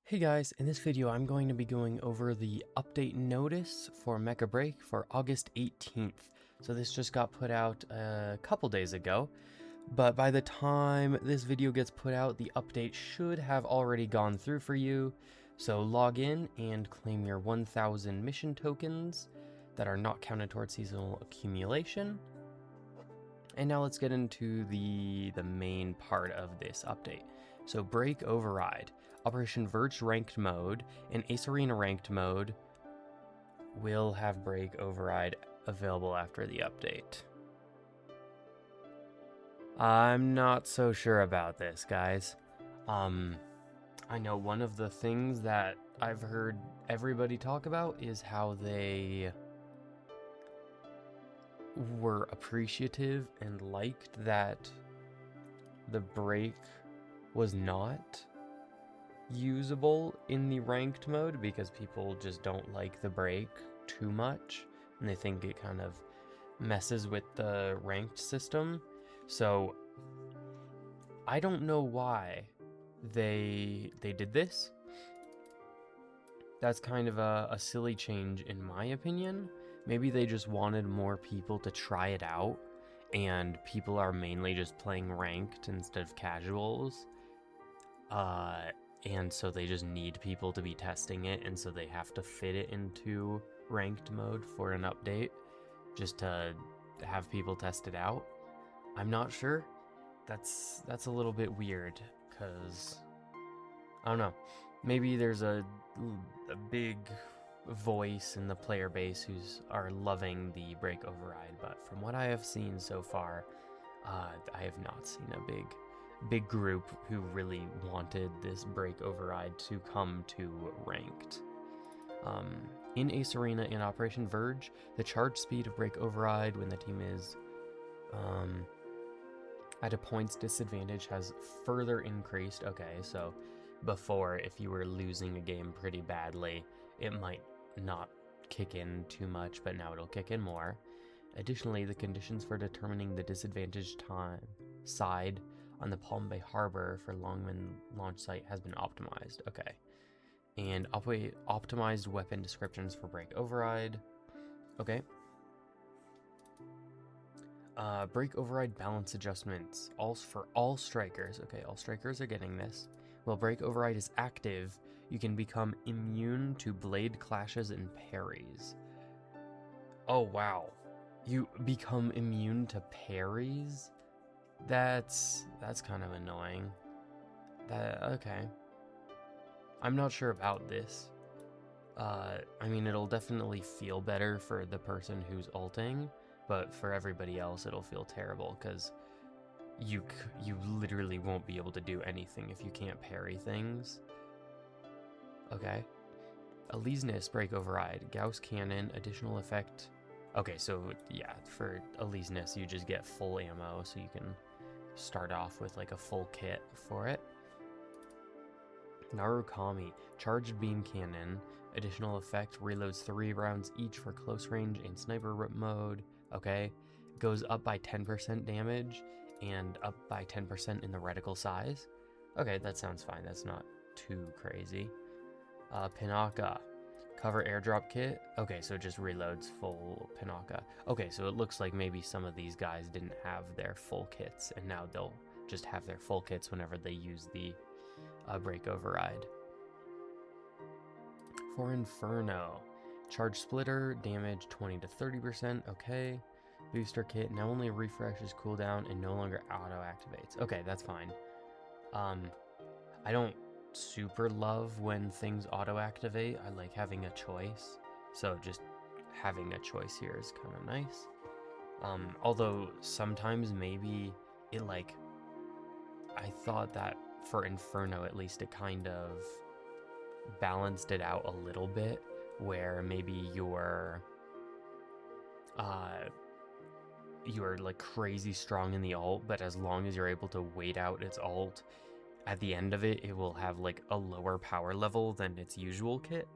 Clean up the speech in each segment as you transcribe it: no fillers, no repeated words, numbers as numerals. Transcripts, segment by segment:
Hey guys, in this video I'm going to be going over the update notice for Mecha BREAK for August 18th. So this just got put out a couple days ago, but by the time this video gets put out, the update should have already gone through for you. So log in and claim your 1000 mission tokens that are not counted towards seasonal accumulation. And now let's get into the main part of this update. So Break Override, Operation Verge Ranked Mode, and Ace Arena Ranked Mode will have Break Override available after the update. I'm not so sure about this, guys. I know one of the things that I've heard everybody talk about is how they were appreciative and liked that the break was not usable in the ranked mode because people just don't like the break too much and they think it kind of messes with the ranked system. So I don't know why they did this. That's kind of a silly change in my opinion. Maybe they just wanted more people to try it out, and people are mainly just playing ranked instead of casuals. And so they just need people to be testing it, and so they have to fit it into ranked mode for an update, just to have people test it out. I'm not sure. That's a little bit weird, because I don't know. Maybe there's a big voice in the player base who's are loving the break override, but from what I have seen so far, I have not seen a big group who really wanted this break override to come to ranked. In Ace Arena and Operation Verge, the charge speed of break override when the team is at a points disadvantage has further increased. Okay, so before, if you were losing a game pretty badly, it might not kick in too much, but now it'll kick in more. Additionally, the conditions for determining the disadvantage time side on the Palm Bay Harbor for Longman launch site has been optimized. Okay. And optimized weapon descriptions for break override. Okay. Break override balance adjustments. For all strikers. Okay, all strikers are getting this. While break override is active, you can become immune to blade clashes and parries. Oh wow. You become immune to parries? That's kind of annoying. Okay. I'm not sure about this. I mean, it'll definitely feel better for the person who's ulting, but for everybody else it'll feel terrible because you literally won't be able to do anything if you can't parry things. Okay. Elyseness break override, Gauss cannon, additional effect. Okay, so yeah, for Elyseness you just get full ammo, so you can start off with like a full kit for it. Narukami, charged beam cannon, additional effect, reloads 3 rounds each for close range and sniper mode. Okay, goes up by 10% damage and up by 10% in the reticle size. Okay, that sounds fine. That's not too crazy. Pinaka, cover airdrop kit. Okay, so it just reloads full Pinaka. Okay, so it looks like maybe some of these guys didn't have their full kits, and now they'll just have their full kits whenever they use the break override. For Inferno, charge splitter, damage 20 to 30%. Okay. Booster kit now only refreshes cooldown and no longer auto activates. Okay, that's fine. I don't super love when things auto activate. I like having a choice, so just having a choice here is kind of nice. Although sometimes maybe it I thought that for Inferno at least it kind of balanced it out a little bit, where maybe you're like crazy strong in the ult, but as long as you're able to wait out its ult, at the end of it, it will have like a lower power level than its usual kit.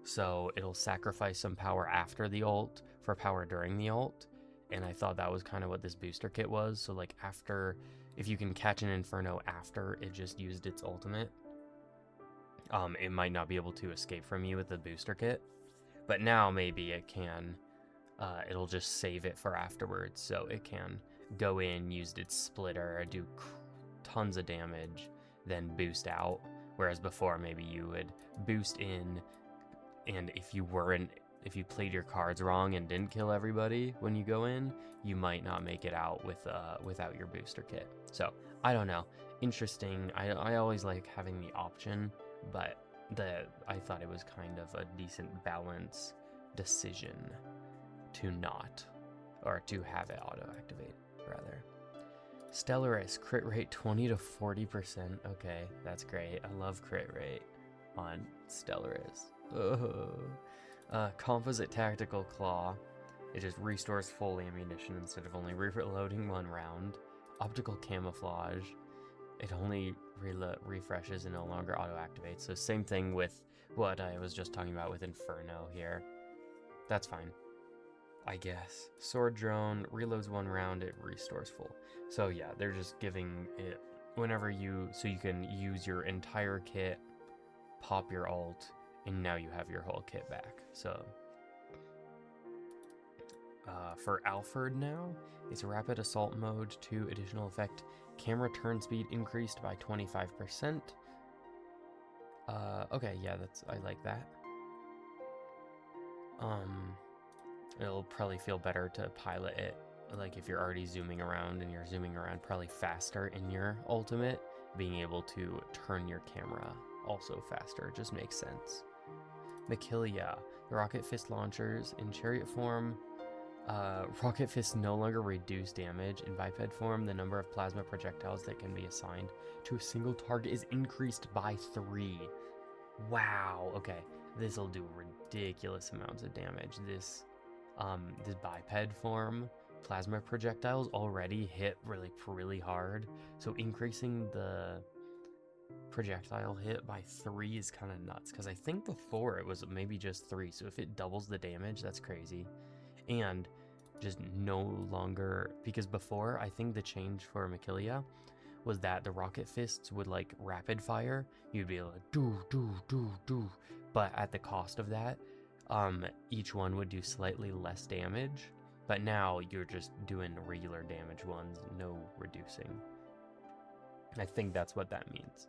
So it'll sacrifice some power after the ult for power during the ult. And I thought that was kind of what this booster kit was. So like after, if you can catch an Inferno after it just used its ultimate, it might not be able to escape from you with the booster kit, but now maybe it can. It'll just save it for afterwards, so it can go in, use its splitter, do tons of damage, then boost out. Whereas before, maybe you would boost in, and if you played your cards wrong and didn't kill everybody when you go in, you might not make it out without your booster kit. So I don't know. Interesting. I always like having the option, but I thought it was kind of a decent balance decision to not, or to have it auto activate rather. Stellaris crit rate 20 to 40%. Okay, that's great. I love crit rate on Stellaris. Composite tactical claw. It just restores full ammunition instead of only reloading 1 round. Optical camouflage. It only refreshes and no longer auto activates. So same thing with what I was just talking about with Inferno here. That's fine, I guess. Sword drone reloads 1 round, it restores full. So yeah, they're just giving it whenever so you can use your entire kit, pop your ult, and now you have your whole kit back. So for Alfred now, it's rapid assault mode 2 additional effect. Camera turn speed increased by 25%. Okay, yeah, I like that. It'll probably feel better to pilot it, like if you're already zooming around and you're zooming around probably faster in your ultimate, being able to turn your camera also faster just makes sense. Machilia, the Rocket Fist launchers in chariot form. Rocket Fists no longer reduce damage. In biped form, the number of plasma projectiles that can be assigned to a single target is increased by 3. Wow, okay. This'll do ridiculous amounts of damage. This biped form, plasma projectiles already hit really hard. So increasing the projectile hit by 3 is kind of nuts. Because I think before it was maybe just 3. So if it doubles the damage, that's crazy. And just no longer, because before I think the change for Machilia was that the Rocket Fists would like rapid fire. You'd be like do, but at the cost of that, each one would do slightly less damage. But now you're just doing regular damage ones, no reducing. I think that's what that means.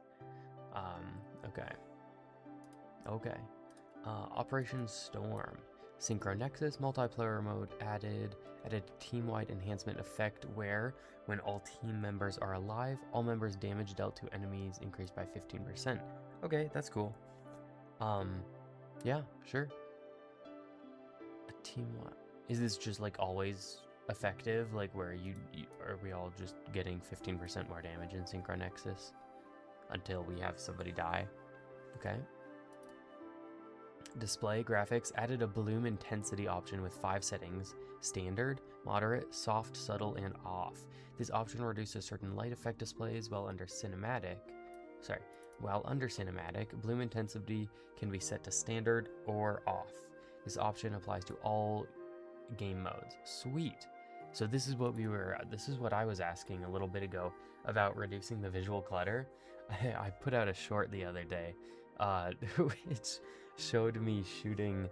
Okay. Operation Storm. Synchro Nexus multiplayer mode added team-wide enhancement effect where, when all team members are alive, all members' damage dealt to enemies increased by 15%. Okay, that's cool. Yeah, sure. A team-wide. Is this just like always effective? Like where are we all just getting 15% more damage in Synchro Nexus until we have somebody die? Okay. Display graphics added a bloom intensity option with 5 settings: standard, moderate, soft, subtle, and off. This option reduces certain light effect displays while under cinematic, bloom intensity can be set to standard or off. This option applies to all game modes. Sweet. So this is what I was asking a little bit ago about reducing the visual clutter. I put out a short the other day, which showed me shooting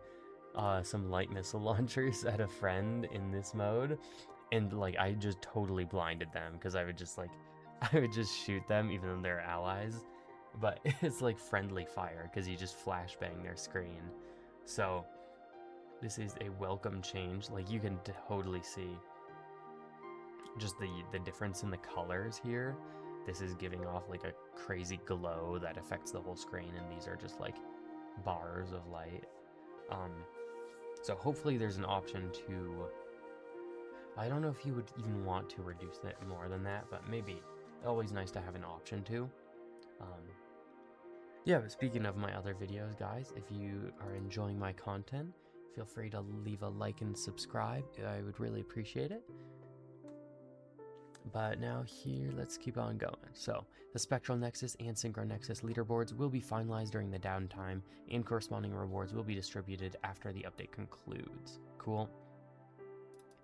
some light missile launchers at a friend in this mode, and like I just totally blinded them because I would just shoot them even though they're allies, but it's like friendly fire because you just flashbang their screen. So this is a welcome change. Like you can totally see just the difference in the colors here. This is giving off like a crazy glow that affects the whole screen, and these are just like bars of light. So hopefully there's an option to, I don't know if you would even want to reduce that more than that, but maybe. Always nice to have an option to. Yeah, but speaking of my other videos, guys, if you are enjoying my content, feel free to leave a like and subscribe. I would really appreciate it. But now here, let's keep on going. So, the Spectral Nexus and Synchro Nexus leaderboards will be finalized during the downtime, and corresponding rewards will be distributed after the update concludes. Cool.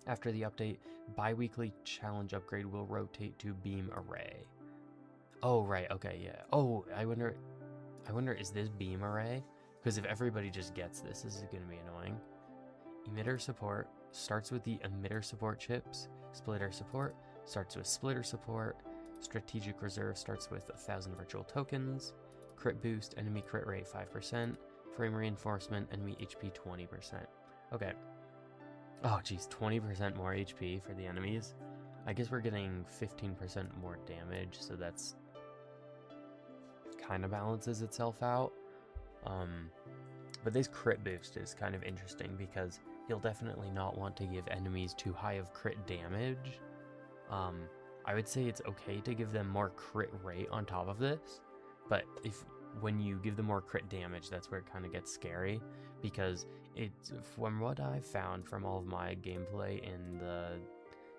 After the update, bi-weekly challenge upgrade will rotate to Beam Array. Oh, right, okay, yeah. Oh, I wonder... I wonder, is this beam array? Because if everybody just gets this is going to be annoying. Emitter support starts with the emitter support chips. Splitter support starts with splitter support. Strategic reserve starts with 1,000 virtual tokens. Crit boost, enemy crit rate 5%. Frame reinforcement, enemy HP 20%. Okay. Oh, geez, 20% more HP for the enemies. I guess we're getting 15% more damage, so that's kind of balances itself out. But this crit boost is kind of interesting because you'll definitely not want to give enemies too high of crit damage. I would say it's okay to give them more crit rate on top of this, but when you give them more crit damage, that's where it kind of gets scary, because it's, from what I've found from all of my gameplay in the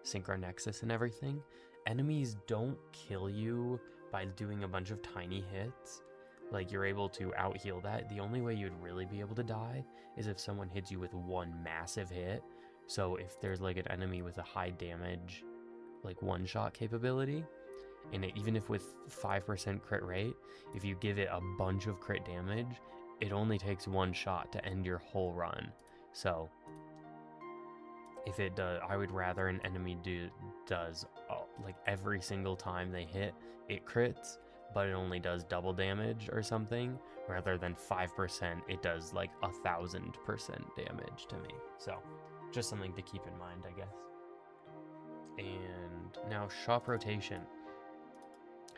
Synchro Nexus and everything, enemies don't kill you by doing a bunch of tiny hits. Like, you're able to out-heal that. The only way you'd really be able to die is if someone hits you with one massive hit. So if there's like an enemy with a high damage, like one-shot capability, and even if with 5% crit rate, if you give it a bunch of crit damage, it only takes one shot to end your whole run. So if it does, I would rather an enemy does like every single time they hit, it crits, but it only does double damage or something, rather than 5%, it does like 1,000% damage to me. So just something to keep in mind, I guess. And now shop rotation.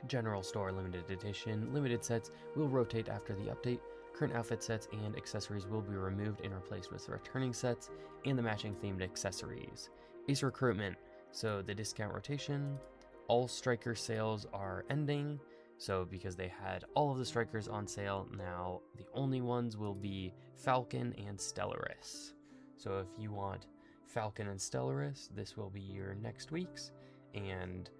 General store limited edition. Limited sets will rotate after the update. Current outfit sets and accessories will be removed and replaced with returning sets and the matching themed accessories. Ace recruitment. So the discount rotation. All striker sales are ending. So because they had all of the strikers on sale, now the only ones will be Falcon and Stellaris. So if you want Falcon and Stellaris, this will be your next week's, and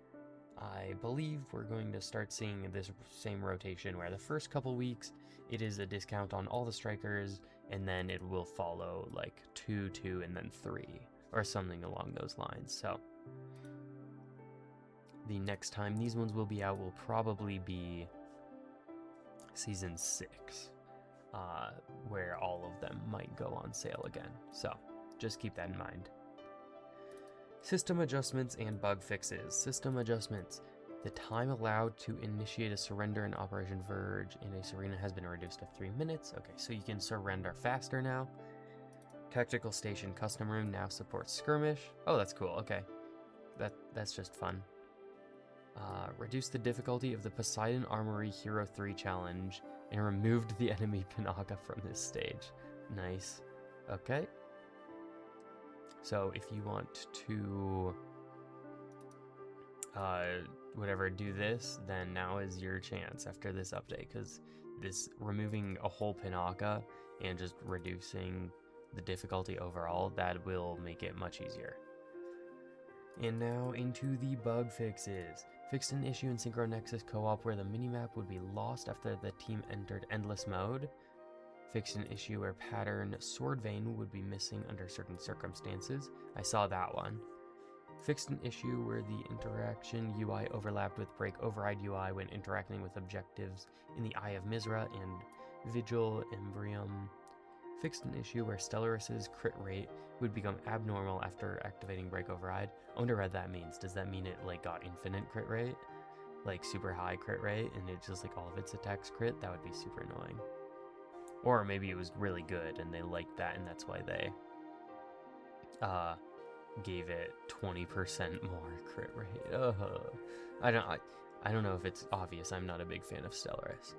I believe we're going to start seeing this same rotation where the first couple weeks it is a discount on all the strikers, and then it will follow like 2, 2, and then 3, or something along those lines. So the next time these ones will be out will probably be Season 6, where all of them might go on sale again. So just keep that in mind. System adjustments and bug fixes. System adjustments. The time allowed to initiate a surrender in Operation Verge in a Serena has been reduced to 3 minutes. Okay, so you can surrender faster now. Tactical Station Custom Room now supports skirmish. Oh, that's cool. Okay, that's just fun. Reduced the difficulty of the Poseidon Armory Hero 3 challenge and removed the enemy Pinaka from this stage. Nice. Okay. So if you want to do this, then now is your chance after this update, because this removing a whole Pinaka and just reducing the difficulty overall, that will make it much easier. And now into the bug fixes. Fixed an issue in Synchro Nexus co-op where the minimap would be lost after the team entered endless mode. Fixed an issue where pattern Sword Vein would be missing under certain circumstances. I saw that one. Fixed an issue where the interaction UI overlapped with Break Override UI when interacting with objectives in the Eye of Mizra and Vigil Embrium. Fixed an issue where Stellaris' crit rate would become abnormal after activating Break Override. I wonder what that means. Does that mean it like got infinite crit rate? Like super high crit rate and it just like all of its attacks crit? That would be super annoying. Or maybe it was really good and they liked that and that's why they gave it 20% more crit rate. I don't know if it's obvious. I'm not a big fan of Stellaris.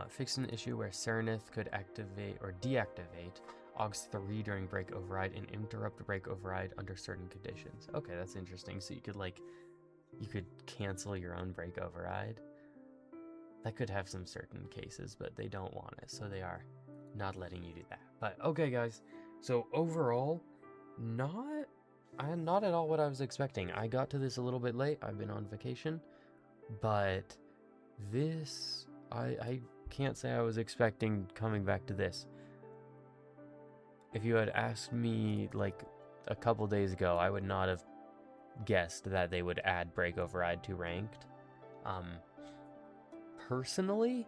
Fixed an issue where Serenith could activate or deactivate Augs 3 during Break Override and interrupt Break Override under certain conditions. Okay, that's interesting. So you could cancel your own Break Override. That could have some certain cases, but they don't want it, so they are not letting you do that. But okay, guys. So overall, not at all what I was expecting. I got to this a little bit late. I've been on vacation, but this I can't say I was expecting coming back to this. If you had asked me like a couple days ago, I would not have guessed that they would add Break Override to ranked. personally,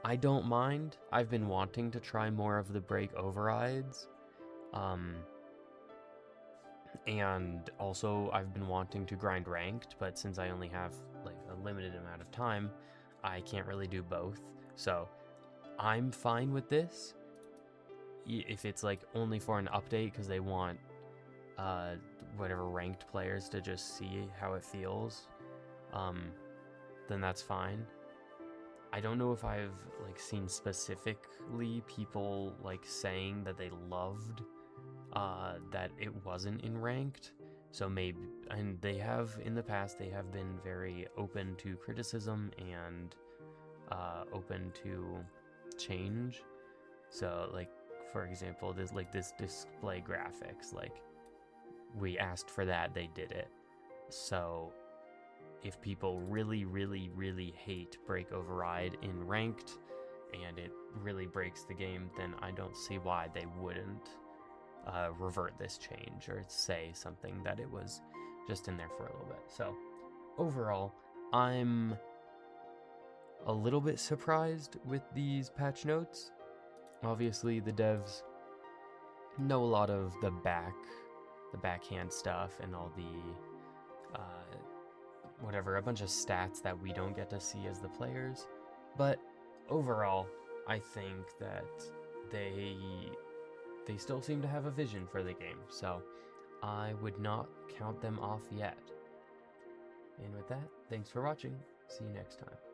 I don't mind. I've been wanting to try more of the break overrides. And also I've been wanting to grind ranked, but since I only have like a limited amount of time, I can't really do both. So I'm fine with this. If it's like only for an update because they want whatever ranked players to just see how it feels, then that's fine. I don't know if I've like seen specifically people like saying that they loved that it wasn't in ranked. So maybe, and they have in the past, they have been very open to criticism and open to change. So like, for example, this display graphics, like we asked for that, they did it. So if people really, really, really hate break override in ranked and it really breaks the game, then I don't see why they wouldn't revert this change or say something that it was just in there for a little bit. So overall, I'm a little bit surprised with these patch notes. Obviously, the devs know a lot of the backhand stuff and all the whatever, a bunch of stats that we don't get to see as the players. But overall, I think that they still seem to have a vision for the game, so I would not count them off yet. And with that, thanks for watching. See you next time.